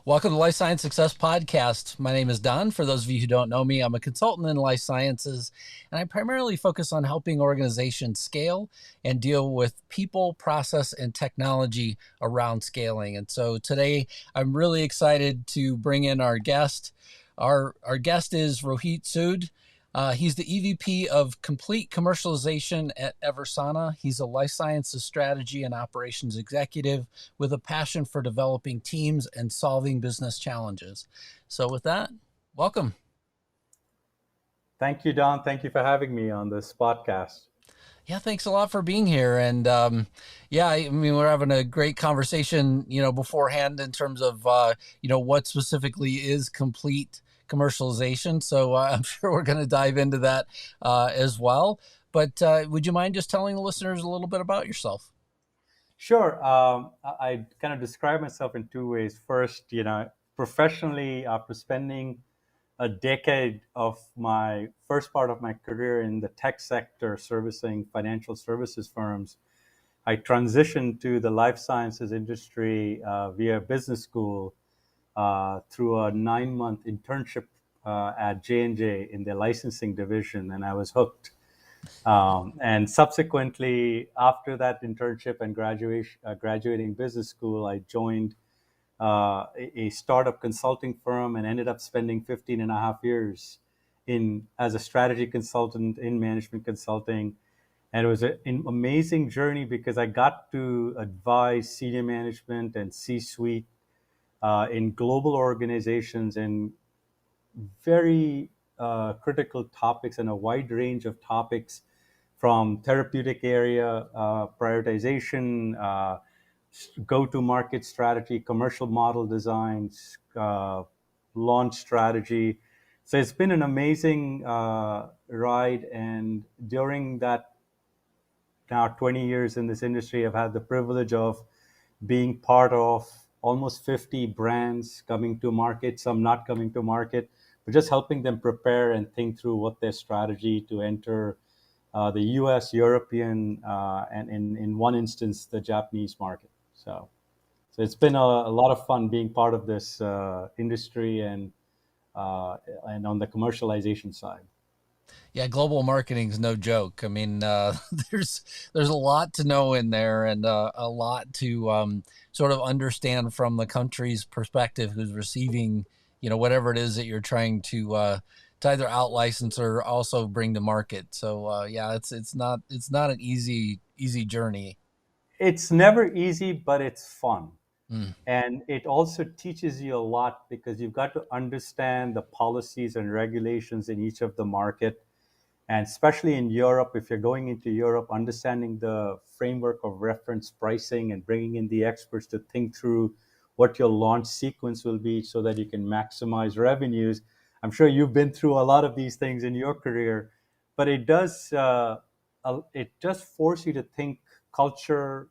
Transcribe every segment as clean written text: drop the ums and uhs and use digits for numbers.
Welcome to Life Science Success Podcast. My name is Don. For those of you who don't know me, I'm a consultant in life sciences, and I primarily focus on helping organizations scale and deal with people, process, and technology around scaling. And so today, I'm really excited to bring in our guest. Our guest is Rohit Sood. He's the EVP of Complete Commercialization at EVERSANA. He's a life sciences strategy and operations executive with a passion for developing teams and solving business challenges. So with that, welcome. Thank you, Don. Thank you for having me on this podcast. Yeah, thanks a lot for being here. And yeah, I mean, we're having a great conversation, beforehand in terms of, what specifically is complete commercialization. So I'm sure we're going to dive into that as well. But would you mind just telling the listeners a little bit about yourself? Sure. I kind of describe myself in two ways. First, professionally, after spending a decade of my first part of my career in the tech sector servicing financial services firms, I transitioned to the life sciences industry via business school through a 9-month internship at J&J in the licensing division, and I was hooked. And subsequently, after that internship and graduating business school, I joined a startup consulting firm and ended up spending 15 and a half years as a strategy consultant in management consulting. And it was an amazing journey because I got to advise senior management and C-suite in global organizations in very critical topics and a wide range of topics from therapeutic area prioritization, go-to-market strategy, commercial model designs, launch strategy. So it's been an amazing ride. And during that now 20 years in this industry, I've had the privilege of being part of almost 50 brands coming to market, some not coming to market, but just helping them prepare and think through what their strategy to enter the US, European, and in one instance, the Japanese market. So it's been a lot of fun being part of this industry and on the commercialization side. Yeah, global marketing is no joke. I mean, there's a lot to know in there, and a lot to sort of understand from the country's perspective who's receiving, whatever it is that you're trying to either out license or also bring to market. So yeah, it's not an easy journey. It's never easy, but it's fun. Mm. And it also teaches you a lot because you've got to understand the policies and regulations in each of the market. And especially in Europe, if you're going into Europe, understanding the framework of reference pricing and bringing in the experts to think through what your launch sequence will be so that you can maximize revenues. I'm sure you've been through a lot of these things in your career, but it does force you to think culture,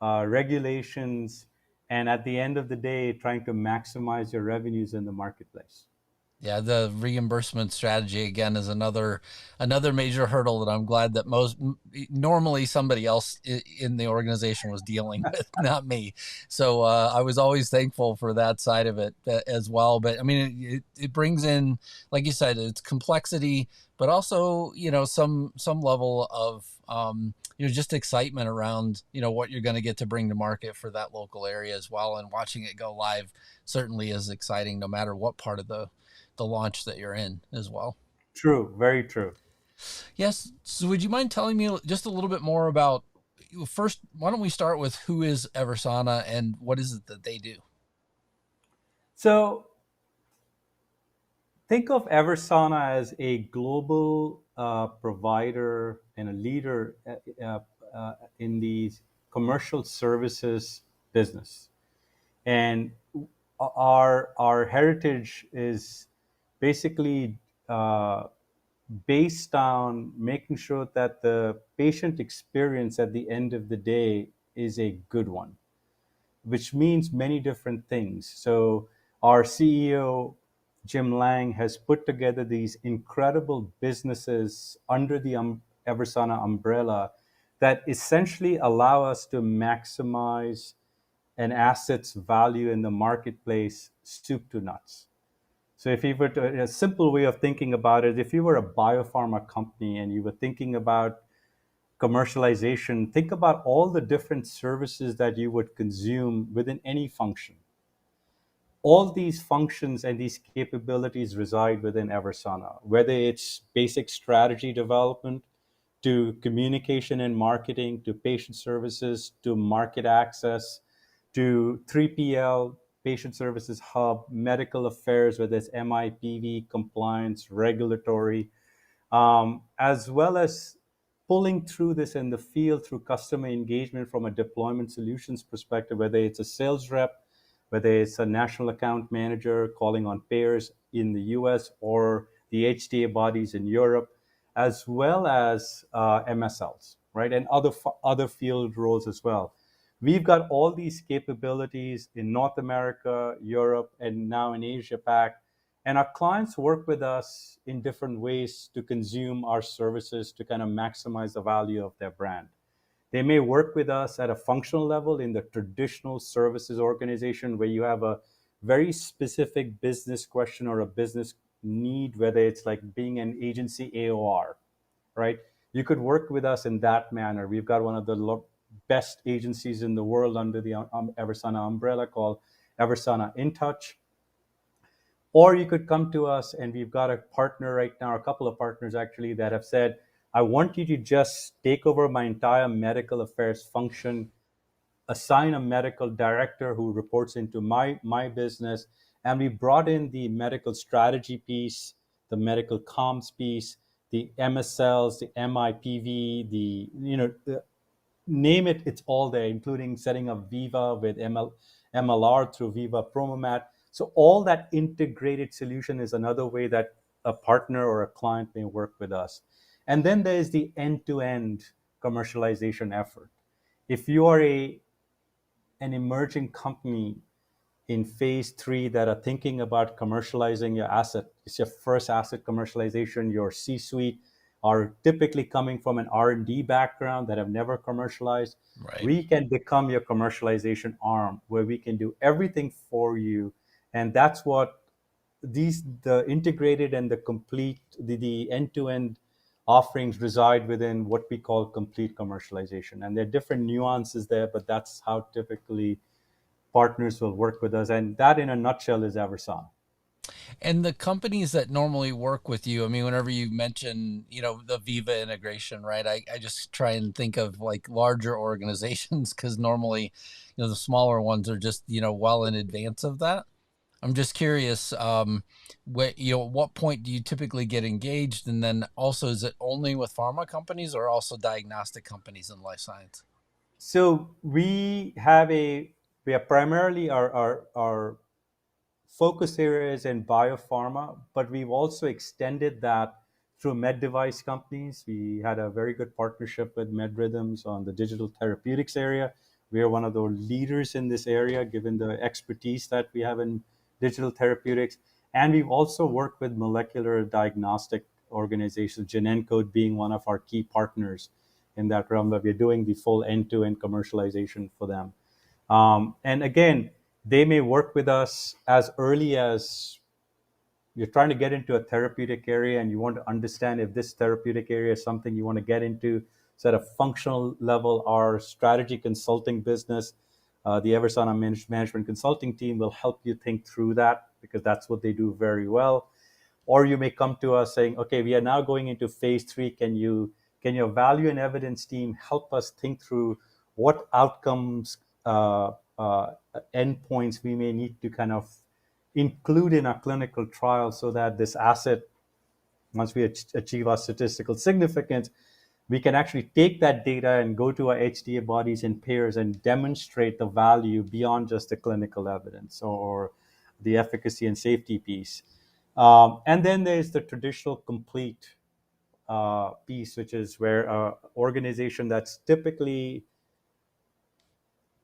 regulations, and at the end of the day, trying to maximize your revenues in the marketplace. Yeah, the reimbursement strategy again is another major hurdle that I'm glad that normally somebody else in the organization was dealing with, not me. So I was always thankful for that side of it as well. But I mean, it brings in, like you said, it's complexity, but also some level of just excitement around what you're going to get to bring to market for that local area as well, and watching it go live certainly is exciting no matter what part of the launch that you're in as well. True, very true. Yes. So would you mind telling me just a little bit more about first, why don't we start with who is Eversana and what is it that they do? So think of Eversana as a global provider and a leader in the commercial services business. And our heritage is basically based on making sure that the patient experience at the end of the day is a good one, which means many different things. So our CEO, Jim Lang, has put together these incredible businesses under the Eversana umbrella that essentially allow us to maximize an asset's value in the marketplace soup to nuts. So if you were to, a simple way of thinking about it, if you were a biopharma company and you were thinking about commercialization, think about all the different services that you would consume within any function. All these functions and these capabilities reside within Eversana, whether it's basic strategy development, to communication and marketing, to patient services, to market access, to 3PL, patient services hub, medical affairs, whether it's MIPV, compliance, regulatory, as well as pulling through this in the field through customer engagement from a deployment solutions perspective, whether it's a sales rep, whether it's a national account manager calling on payers in the US or the HTA bodies in Europe, as well as MSLs, right, and other field roles as well. We've got all these capabilities in North America, Europe, and now in Asia Pac, and our clients work with us in different ways to consume our services to kind of maximize the value of their brand. They may work with us at a functional level in the traditional services organization where you have a very specific business question or a business need, whether it's like being an agency AOR, right? You could work with us in that manner. We've got one of the best agencies in the world under the Eversana umbrella called Eversana InTouch. Or you could come to us, and we've got a partner right now, a couple of partners actually, that have said, I want you to just take over my entire medical affairs function, assign a medical director who reports into my business. And we brought in the medical strategy piece, the medical comms piece, the MSLs, the MIPV, name it, it's all there, including setting up Viva with MLR through Viva Promomat. So all that integrated solution is another way that a partner or a client may work with us. And then there's the end-to-end commercialization effort. If you are an emerging company in phase three that are thinking about commercializing your asset, it's your first asset commercialization, your C-suite are typically coming from an R&D background that have never commercialized, Right. we can become your commercialization arm where we can do everything for you. And that's what the integrated and the complete, the end-to-end offerings reside within what we call complete commercialization. And there are different nuances there, but that's how typically partners will work with us. And that in a nutshell is Eversana. And the companies that normally work with you, I mean, whenever you mention, the Viva integration, right? I just try and think of like larger organizations because normally, the smaller ones are just, well in advance of that. I'm just curious, what point do you typically get engaged? And then also, is it only with pharma companies or also diagnostic companies in life science? So we are primarily our focus areas in biopharma, but we've also extended that through med device companies. We had a very good partnership with MedRhythms on the digital therapeutics area. We are one of the leaders in this area, given the expertise that we have in digital therapeutics. And we've also worked with molecular diagnostic organizations, Genencode being one of our key partners in that realm, that we're doing the full end-to-end commercialization for them. And again, they may work with us as early as you're trying to get into a therapeutic area and you want to understand if this therapeutic area is something you want to get into. So at a functional level, our strategy consulting business, the Eversana management consulting team will help you think through that because that's what they do very well. Or you may come to us saying, okay, we are now going into phase three. Can your value and evidence team help us think through what outcomes, endpoints we may need to kind of include in our clinical trial so that this asset, once we achieve our statistical significance, we can actually take that data and go to our HTA bodies and payers and demonstrate the value beyond just the clinical evidence or the efficacy and safety piece. And then there's the traditional complete piece, which is where an organization that's typically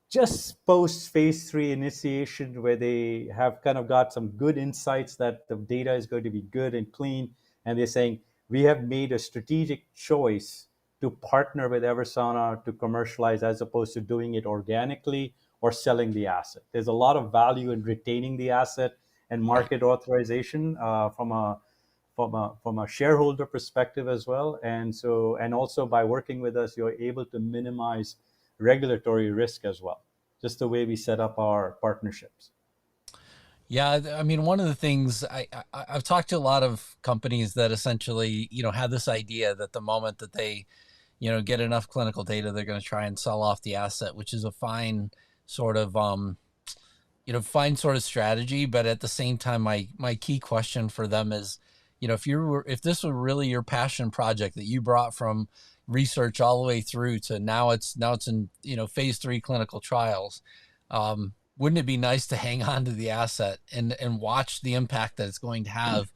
just post phase three initiation, where they have kind of got some good insights that the data is going to be good and clean. And they're saying, we have made a strategic choice to partner with Eversana to commercialize as opposed to doing it organically or selling the asset. There's a lot of value in retaining the asset and Right. market authorization from a shareholder perspective as well. And also by working with us, you're able to minimize regulatory risk as well, just the way we set up our partnerships. Yeah, I mean, one of the things I've talked to a lot of companies that essentially, have this idea that the moment that they, get enough clinical data, they're going to try and sell off the asset, which is a fine sort of, fine sort of strategy. But at the same time, my key question for them is, if this were really your passion project that you brought from research all the way through to now it's in, phase 3 clinical trials, wouldn't it be nice to hang on to the asset and watch the impact that it's going to have?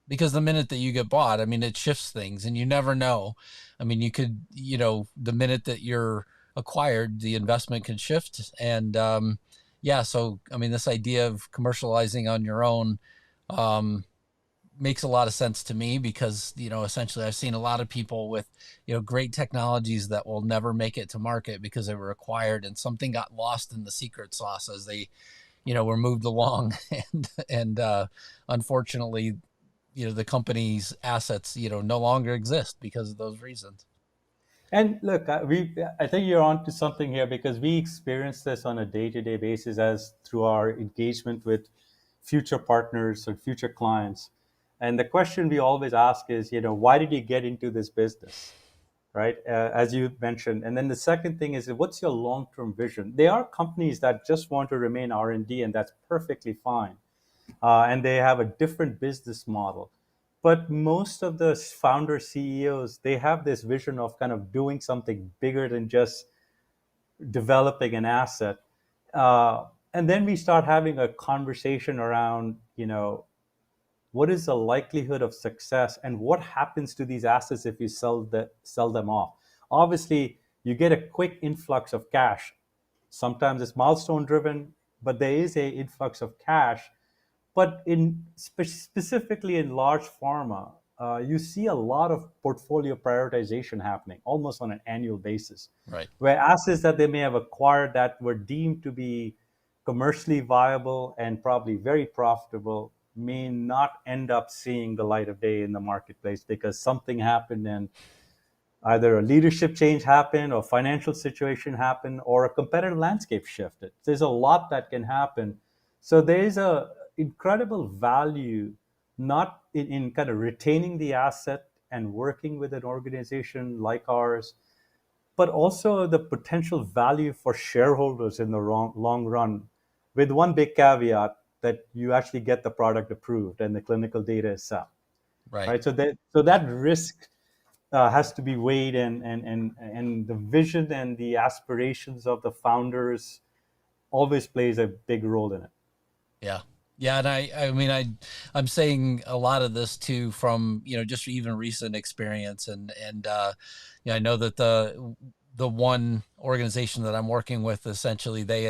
Because the minute that you get bought, I mean, it shifts things and you never know. I mean, you could, the minute that you're acquired, the investment can shift. And yeah, so, I mean, this idea of commercializing on your own um, makes a lot of sense to me because, essentially I've seen a lot of people with, great technologies that will never make it to market because they were acquired and something got lost in the secret sauce as they, were moved along. And unfortunately, the company's assets, no longer exist because of those reasons. And look, I think you're on to something here because we experience this on a day-to-day basis as through our engagement with future partners or future clients. And the question we always ask is, why did you get into this business? Right? As you mentioned. And then the second thing is, what's your long-term vision? There are companies that just want to remain R&D, and that's perfectly fine. And they have a different business model. But most of the founder CEOs, they have this vision of kind of doing something bigger than just developing an asset. And then we start having a conversation around, what is the likelihood of success and what happens to these assets if you sell them off. Obviously, you get a quick influx of cash. Sometimes it's milestone driven, but there is a influx of cash. But specifically in large pharma, you see a lot of portfolio prioritization happening almost on an annual basis, Right. where assets that they may have acquired that were deemed to be commercially viable and probably very profitable may not end up seeing the light of day in the marketplace because something happened and either a leadership change happened or financial situation happened or a competitive landscape shifted. There's a lot that can happen. So there's a incredible value not in kind of retaining the asset and working with an organization like ours, but also the potential value for shareholders in the long run, with one big caveat that you actually get the product approved and the clinical data is set, Right. right? So that risk has to be weighed, and the vision and the aspirations of the founders always plays a big role in it. Yeah. Yeah. And I mean, I'm saying a lot of this too from, just even recent experience. And I know that the one organization that I'm working with, essentially they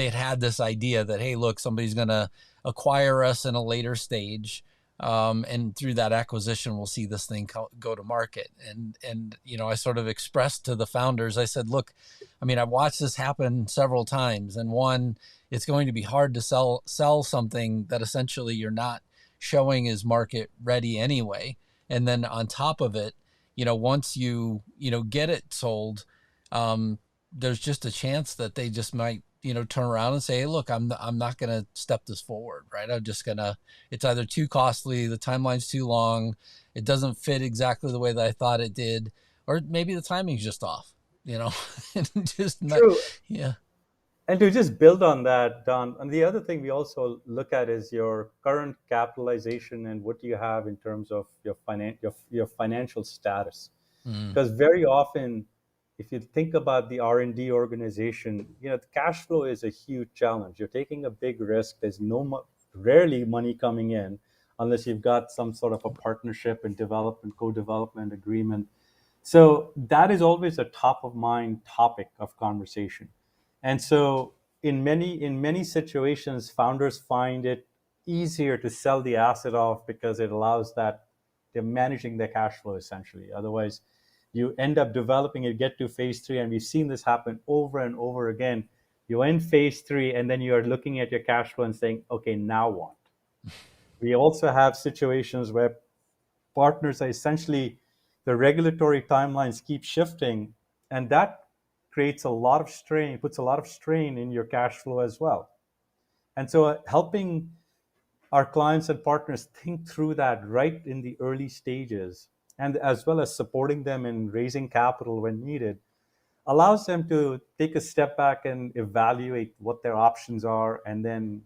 had this idea that, hey, look, somebody's going to acquire us in a later stage. And through that acquisition, we'll see this thing go to market. And, I sort of expressed to the founders, I said, look, I mean, I've watched this happen several times. And one, it's going to be hard to sell something that essentially you're not showing is market ready anyway. And then on top of it, once you get it sold, there's just a chance that they just might turn around and say, hey, look, I'm not going to step this forward, right? I'm just gonna, it's either too costly, the timeline's too long, it doesn't fit exactly the way that I thought it did, or maybe the timing's just off, and just not. True. Yeah. And to just build on that, Don, and the other thing we also look at is your current capitalization and what you have in terms of your financial status. Mm, Because very often, if you think about the R&D organization, the cash flow is a huge challenge. You're taking a big risk. There's rarely money coming in unless you've got some sort of a partnership and development, co-development agreement. So that is always a top of mind topic of conversation. And so in many situations, founders find it easier to sell the asset off because it allows that they're managing their cash flow essentially. Otherwise, you end up developing it, get to phase 3, and we've seen this happen over and over again. You're in phase three, and then you're looking at your cash flow and saying, okay, now what? We also have situations where partners are essentially, the regulatory timelines keep shifting, and that creates a lot of strain, puts a lot of strain in your cash flow as well. And so helping our clients and partners think through that right in the early stages, and as well as supporting them in raising capital when needed, allows them to take a step back and evaluate what their options are, and then,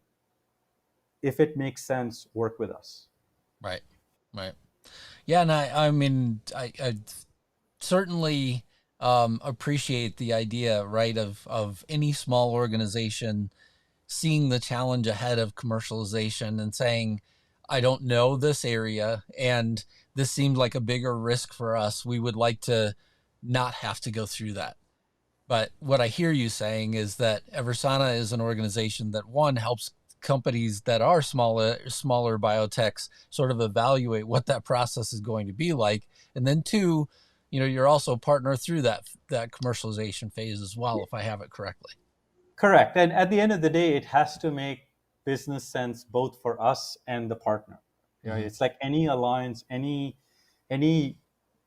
if it makes sense, work with us. Right. Right. Yeah, and I mean, I certainly appreciate the idea, right, of any small organization seeing the challenge ahead of commercialization and saying, I don't know this area, and this seemed like a bigger risk for us. We would like to not have to go through that. But what I hear you saying is that Eversana is an organization that, one, helps companies that are smaller biotechs sort of evaluate what that process is going to be like, and then two, you're also a partner through that commercialization phase as well, if I have it correctly. Correct. And at the end of the day, it has to make business sense both for us and the partner. You know, Mm-hmm. it's like any alliance, any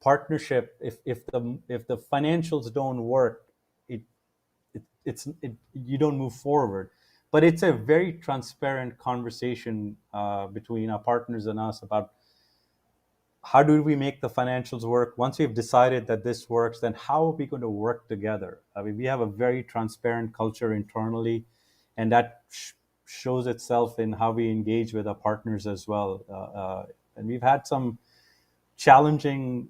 partnership. If the financials don't work, it, you don't move forward. But it's a very transparent conversation between our partners and us about how do we make the financials work. Once we've decided that this works, then how are we going to work together? I mean, we have a very transparent culture internally, and that shows itself in how we engage with our partners as well. And we've had some challenging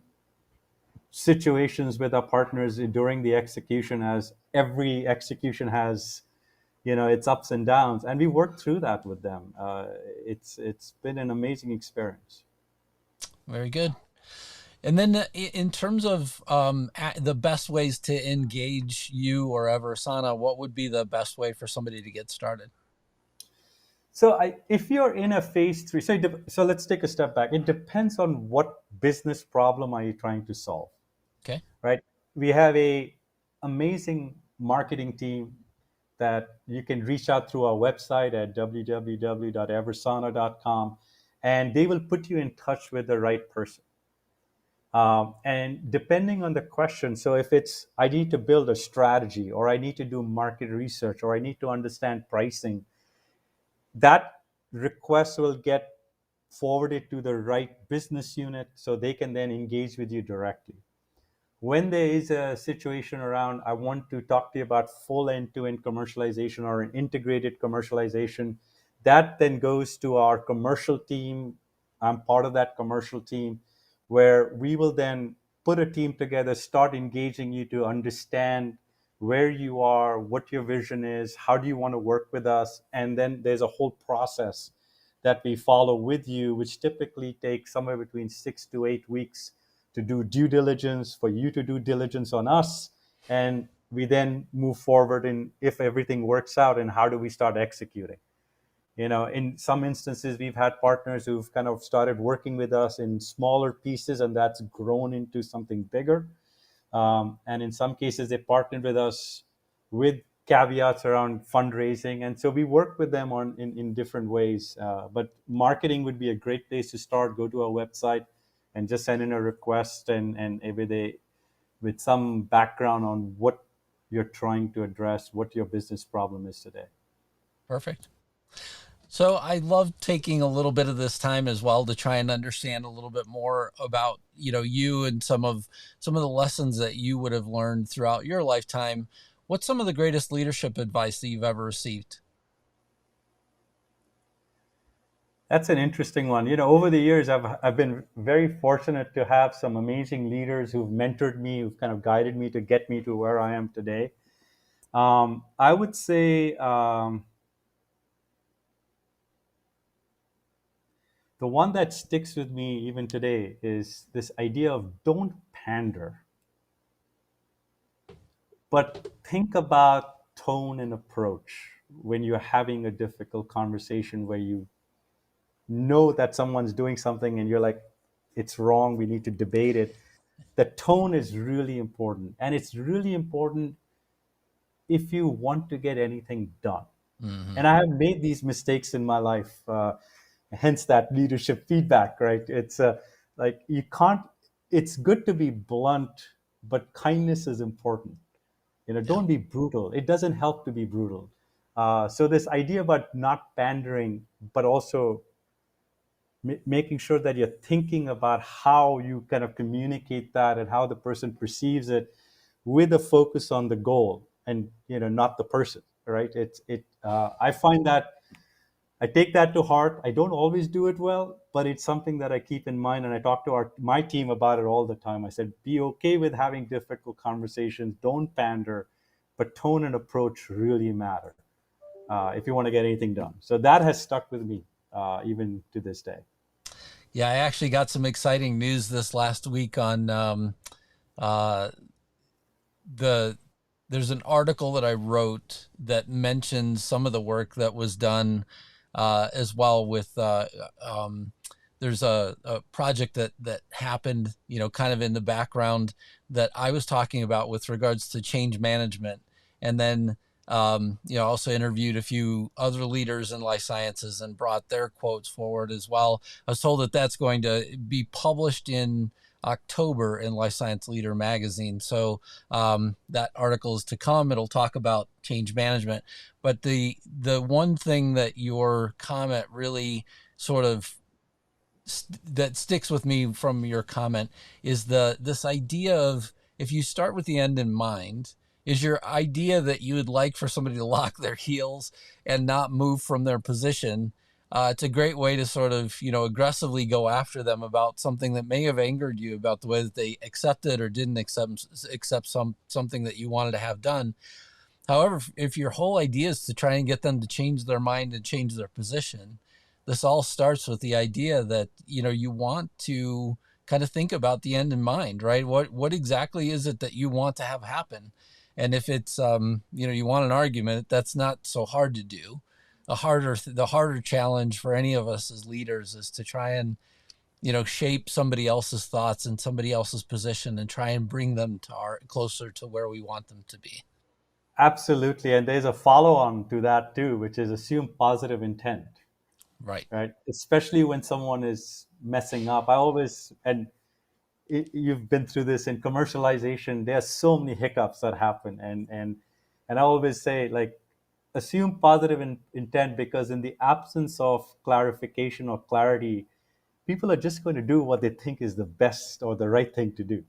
situations with our partners during the execution, as every execution has, its ups and downs, and we worked through that with them. It's been an amazing experience. Very good. And then in terms of the best ways to engage you or Eversana, what would be the best way for somebody to get started? So, if you're in a phase three, so let's take a step back. It depends on what business problem are you trying to solve, Okay. right? We have a amazing marketing team that you can reach out through our website at www.eversana.com, and they will put you in touch with the right person. And depending on the question, so if it's, I need to build a strategy, or I need to do market research, or I need to understand pricing, that request will get forwarded to the right business unit so they can then engage with you directly. When there is a situation around, I want to talk to you about full end-to-end commercialization or an integrated commercialization, that then goes to our commercial team. I'm part of that commercial team, where we will then put a team together, start engaging you to understand where you are, what your vision is, how do you want to work with us. And then there's a whole process that we follow with you, which typically takes somewhere between 6 to 8 weeks to do due diligence, for you to do diligence on us. And we then move forward in, if everything works out, and how do we start executing. In some instances, we've had partners who've kind of started working with us in smaller pieces, and that's grown into something bigger. And in some cases, they partnered with us with caveats around fundraising. And so we work with them in different ways. But marketing would be a great place to start. Go to our website and just send in a request, and with some background on what you're trying to address, what your business problem is today. Perfect. So I love taking a little bit of this time as well to try and understand a little bit more about, you and some of the lessons that you would have learned throughout your lifetime. What's some of the greatest leadership advice that you've ever received? That's an interesting one. Over the years, I've been very fortunate to have some amazing leaders who've mentored me, who've kind of guided me to get me to where I am today. I would say the one that sticks with me even today is this idea of, don't pander, but think about tone and approach when you're having a difficult conversation where you know that someone's doing something and you're like, it's wrong, we need to debate it. The tone is really important. And it's really important if you want to get anything done. Hmm. And I have made these mistakes in my life, hence that leadership feedback, right? It's like you can't, it's good to be blunt, but kindness is important. Yeah. Don't be brutal. It doesn't help to be brutal. So this idea about not pandering, but also making sure that you're thinking about how you kind of communicate that and how the person perceives it, with a focus on the goal and not the person, right? I find that I take that to heart. I don't always do it well, but it's something that I keep in mind, and I talk to my team about it all the time. I said, be okay with having difficult conversations. Don't pander, but tone and approach really matter if you want to get anything done. So that has stuck with me even to this day. Yeah, I actually got some exciting news this last week on uh, the there's an article that I wrote that mentions some of the work that was done as well with there's a project that happened, kind of in the background that I was talking about with regards to change management. And then, also interviewed a few other leaders in life sciences and brought their quotes forward as well. I was told that that's going to be published in October in Life Science Leader magazine. So that article is to come. It'll talk about change management. But the one thing that your comment really sort of that sticks with me from your comment is this idea of, if you start with the end in mind, is your idea that you would like for somebody to lock their heels and not move from their position. It's a great way to sort of, aggressively go after them about something that may have angered you about the way that they accepted or didn't accept something that you wanted to have done. However, if your whole idea is to try and get them to change their mind and change their position, this all starts with the idea that, you want to kind of think about the end in mind, right? What exactly is it that you want to have happen? And if it's, you want an argument, that's not so hard to do. The harder challenge for any of us as leaders is to try and, shape somebody else's thoughts and somebody else's position and try and bring them to closer to where we want them to be. Absolutely. And there's a follow on to that too, which is assume positive intent, Right. right? Especially when someone is messing up. I always, and you've been through this in commercialization, there's so many hiccups that happen. And I always say, like, assume positive intent, because in the absence of clarification or clarity, people are just going to do what they think is the best or the right thing to do,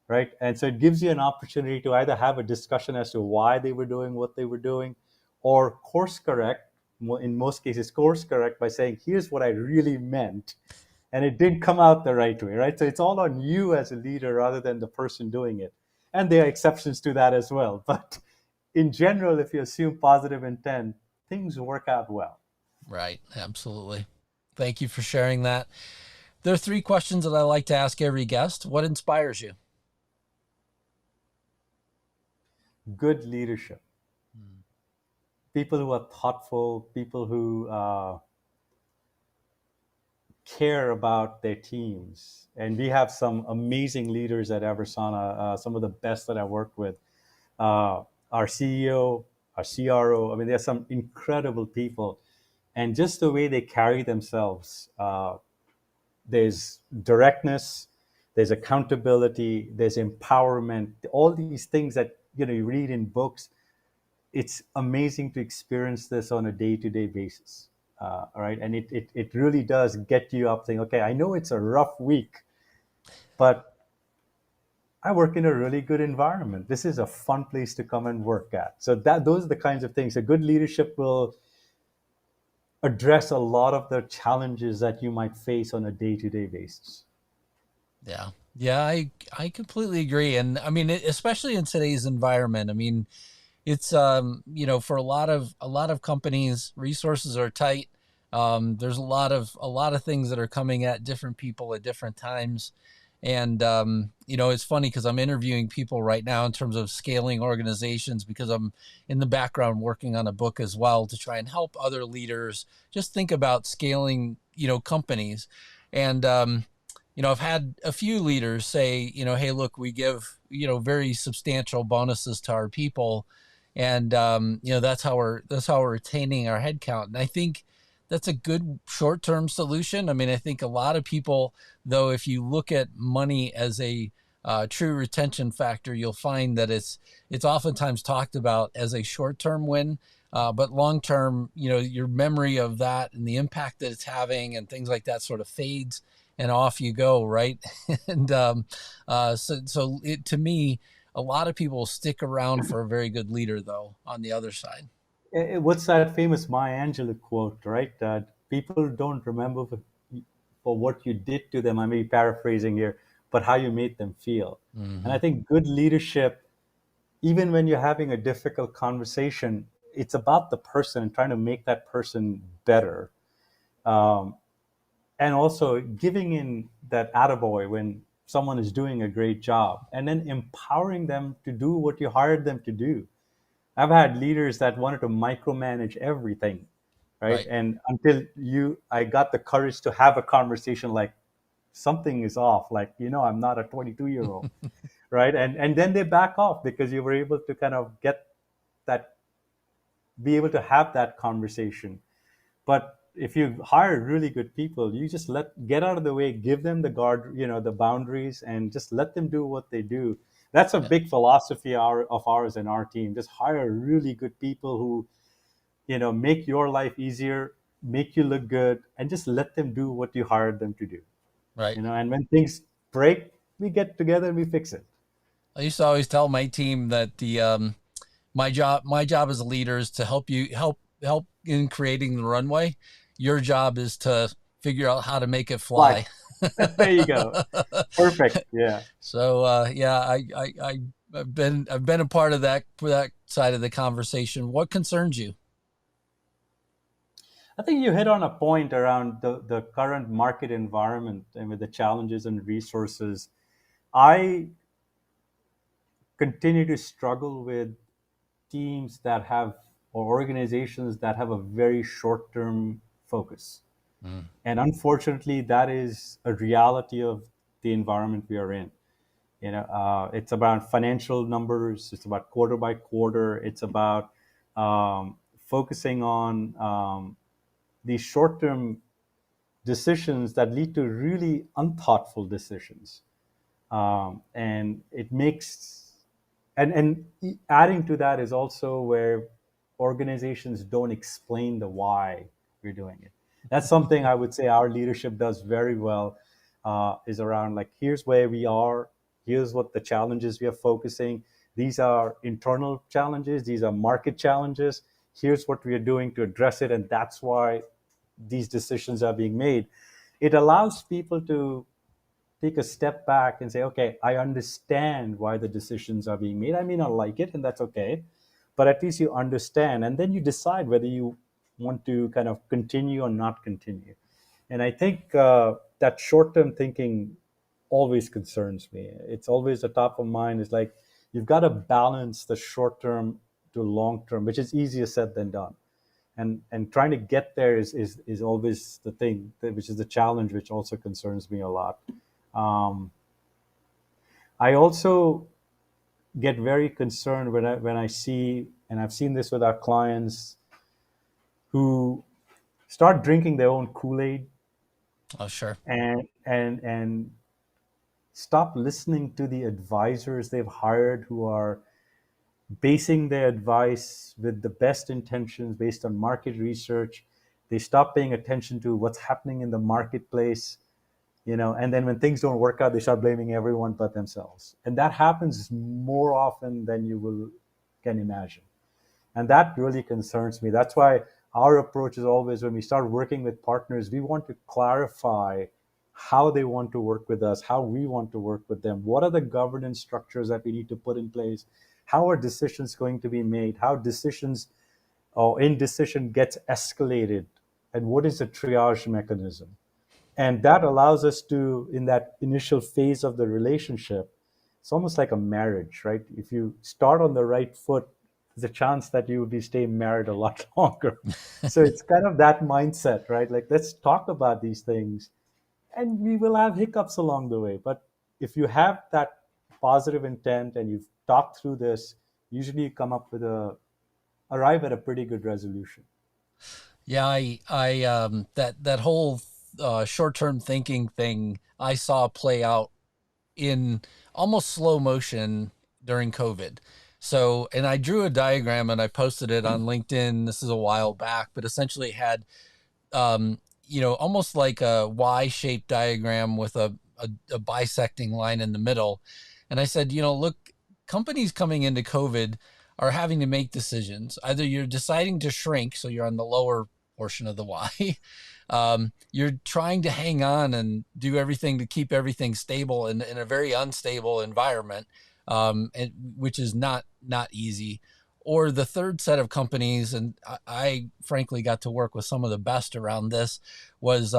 right? And so it gives you an opportunity to either have a discussion as to why they were doing what they were doing, or course correct. In most cases, course correct by saying, here's what I really meant, and it didn't come out the right way, right? So it's all on you as a leader rather than the person doing it. And there are exceptions to that as well. But in general, if you assume positive intent, things work out well. Right. Absolutely. Thank you for sharing that. There are three questions that I like to ask every guest. What inspires you? Good leadership, people who are thoughtful, people who care about their teams. And we have some amazing leaders at EVERSANA, some of the best that I work with. Our CEO, our CRO, I mean, there's some incredible people. And just the way they carry themselves, there's directness, there's accountability, there's empowerment, all these things that you read in books. It's amazing to experience this on a day-to-day basis. All right, and it really does get you up saying, okay, I know it's a rough week, but I work in a really good environment. This is a fun place to come and work at. So that those are the kinds of things. A good leadership will address a lot of the challenges that you might face on a day-to-day basis. Yeah. Yeah, I completely agree. And I mean, especially in today's environment, I mean, it's for a lot of companies, resources are tight. There's a lot of things that are coming at different people at different times. And it's funny because I'm interviewing people right now in terms of scaling organizations, because I'm in the background working on a book as well to try and help other leaders just think about scaling, companies. And I've had a few leaders say, hey, look, we give, very substantial bonuses to our people, and that's how we're retaining our headcount. And I think that's a good short-term solution. I mean, I think a lot of people, though, if you look at money as a true retention factor, you'll find that it's oftentimes talked about as a short-term win, but long-term, your memory of that and the impact that it's having and things like that sort of fades, and off you go, right? And to me, a lot of people stick around for a very good leader, though, on the other side. What's that famous Maya Angelou quote, right? That people don't remember for what you did to them. I may be paraphrasing here, but how you made them feel. And Mm-hmm. I think good leadership, even when you're having a difficult conversation, it's about the person and trying to make that person better. Um, and also giving in that attaboy when someone is doing a great job, and then empowering them to do what you hired them to do. I've had leaders that wanted to micromanage everything, right? Right. And until I got the courage to have a conversation like something is off, like, I'm not a 22-year-old, right? And then they back off because you were able to kind of that, be able to have that conversation. But if you hire really good people, you just get out of the way, give them the boundaries, and just let them do what they do. That's a Yeah. big philosophy of ours in our team. Just hire really good people who, make your life easier, make you look good, and just let them do what you hired them to do. Right. And when things break, we get together and we fix it. I used to always tell my team that my job as a leader is to help in creating the runway. Your job is to figure out how to make it Like, fly. there you go. Perfect. Yeah. So yeah, I've been a part of that side of the conversation. What concerns you? I think you hit on a point around the current market environment and with the challenges and resources. I continue to struggle with teams that have, or organizations that have a very short term focus. Mm. And unfortunately, that is a reality of the environment we are in. It's about financial numbers, it's about quarter by quarter, it's about focusing on these short term decisions that lead to really unthoughtful decisions. And it makes and adding to that is also where organizations don't explain the why we're doing it. That's something I would say our leadership does very well, is around like, here's where we are, here's what the challenges we are focusing, these are internal challenges, these are market challenges, here's what we are doing to address it, and that's why these decisions are being made. It allows people to take a step back and say, okay, I understand why the decisions are being made. I may not like it, and that's okay, but at least you understand. And then you decide whether you want to kind of continue or not continue. And I think that short term thinking always concerns me. It's always the top of mind. Is like, you've got to balance the short term to long term, which is easier said than done. And trying to get there is always the thing, which is the challenge, which also concerns me a lot. um, I also get very concerned when I see, and I've seen this with our clients, who start drinking their own Kool-Aid, Oh, sure. and stop listening to the advisors they've hired, who are basing their advice with the best intentions based on market research. They stop paying attention to what's happening in the marketplace, and then when things don't work out, they start blaming everyone but themselves, and that happens more often than you will can imagine. And that really concerns me. That's why our approach is always, when we start working with partners, we want to clarify how they want to work with us, how we want to work with them, what are the governance structures that we need to put in place, how are decisions going to be made, how decisions or indecision gets escalated, and what is the triage mechanism. And that allows us to, in that initial phase of the relationship, it's almost like a marriage, right? If you start on the right foot, there's a chance that you will be staying married a lot longer. So it's kind of that mindset, right? Like, let's talk about these things, and we will have hiccups along the way, but if you have that positive intent and you've talked through this, usually you come up with arrive at a pretty good resolution. Yeah, that whole short-term thinking thing I saw play out in almost slow motion during COVID. So, and I drew a diagram and I posted it on LinkedIn. This is a while back, but essentially it had, almost like a Y-shaped diagram with a bisecting line in the middle. And I said, look, companies coming into COVID are having to make decisions. Either you're deciding to shrink, so you're on the lower portion of the Y. You're trying to hang on and do everything to keep everything stable in a very unstable environment, which is not easy. Or the third set of companies, and I frankly got to work with some of the best around this, was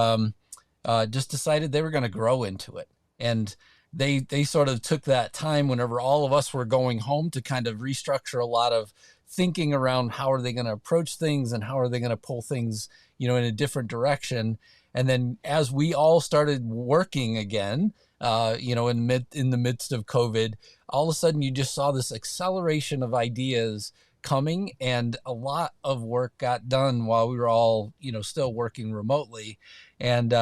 just decided they were going to grow into it. And they sort of took that time whenever all of us were going home to kind of restructure a lot of thinking around how are they going to approach things and how are they going to pull things, in a different direction. And then as we all started working again, in the midst of COVID, all of a sudden you just saw this acceleration of ideas coming, and a lot of work got done while we were all, still working remotely. And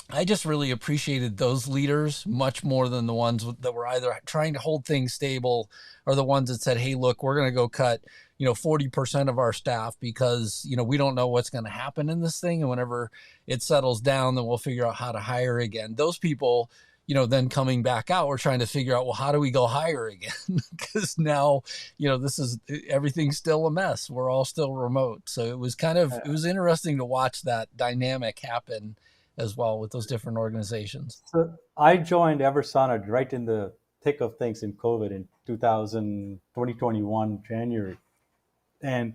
I just really appreciated those leaders much more than the ones that were either trying to hold things stable or the ones that said, hey, look, we're going to go cut, 40% of our staff because, we don't know what's going to happen in this thing. And whenever it settles down, then we'll figure out how to hire again. Those people, then coming back out, we're trying to figure out, well, how do we go hire again? Because now, everything's still a mess. We're all still remote. So it was interesting to watch that dynamic happen as well with those different organizations. So I joined EVERSANA right in the thick of things in COVID in 2021 January. And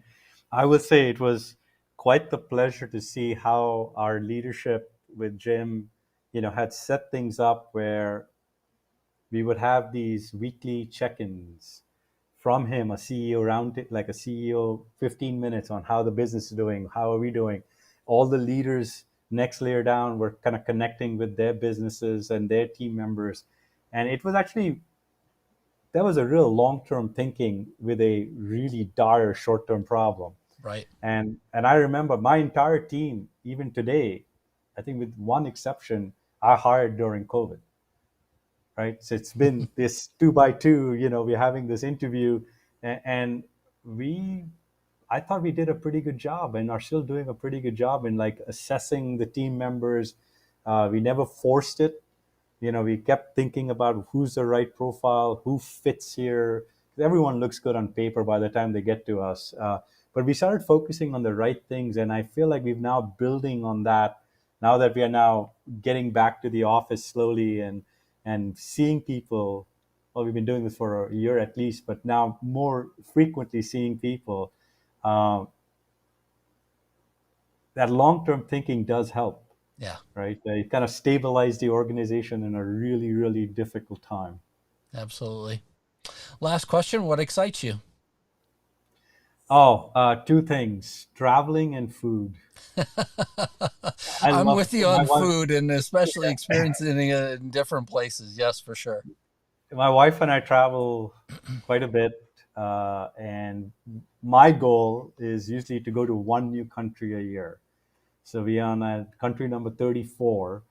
I would say it was quite the pleasure to see how our leadership with Jim, had set things up where we would have these weekly check-ins from him, a CEO round, like a CEO 15 minutes on how the business is doing, how are we doing. All the leaders next layer down were kind of connecting with their businesses and their team members. And it was actually, that was a real long-term thinking with a really dire short-term problem. Right. And I remember my entire team, even today, I think with one exception, I hired during COVID. Right. So it's been this 2 by 2, we're having this interview, and I thought we did a pretty good job and are still doing a pretty good job in like assessing the team members. We never forced it. We kept thinking about who's the right profile, who fits here. Everyone looks good on paper by the time they get to us. But we started focusing on the right things. And I feel like we've now building on that now that we are now getting back to the office slowly and seeing people. Well, we've been doing this for a year at least, but now more frequently seeing people. That long-term thinking does help. Yeah. Right. It kind of stabilized the organization in a really, really difficult time. Absolutely. Last question. What excites you? Oh, two things: traveling and food. I I'm love with you my on wife. food and especially experiencing it in different places. Yes, for sure. My wife and I travel quite a bit, and my goal is usually to go to one new country a year. So we are on country number 34,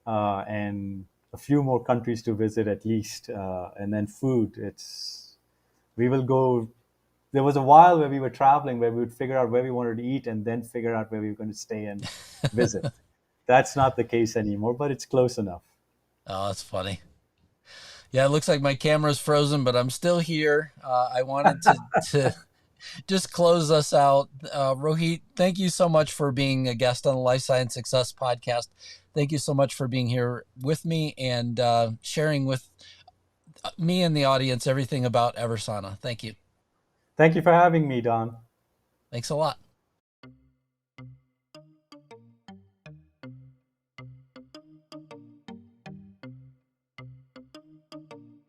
and a few more countries to visit at least. And then food, we will go. There was a while where we were traveling where we would figure out where we wanted to eat and then figure out where we were going to stay and visit. That's not the case anymore, but it's close enough. Oh, that's funny. Yeah, it looks like my camera's frozen, but I'm still here. I wanted to just close us out. Rohit, thank you so much for being a guest on the Life Science Success Podcast. Thank you so much for being here with me and sharing with me and the audience everything about EVERSANA. Thank you. Thank you for having me, Don. Thanks a lot.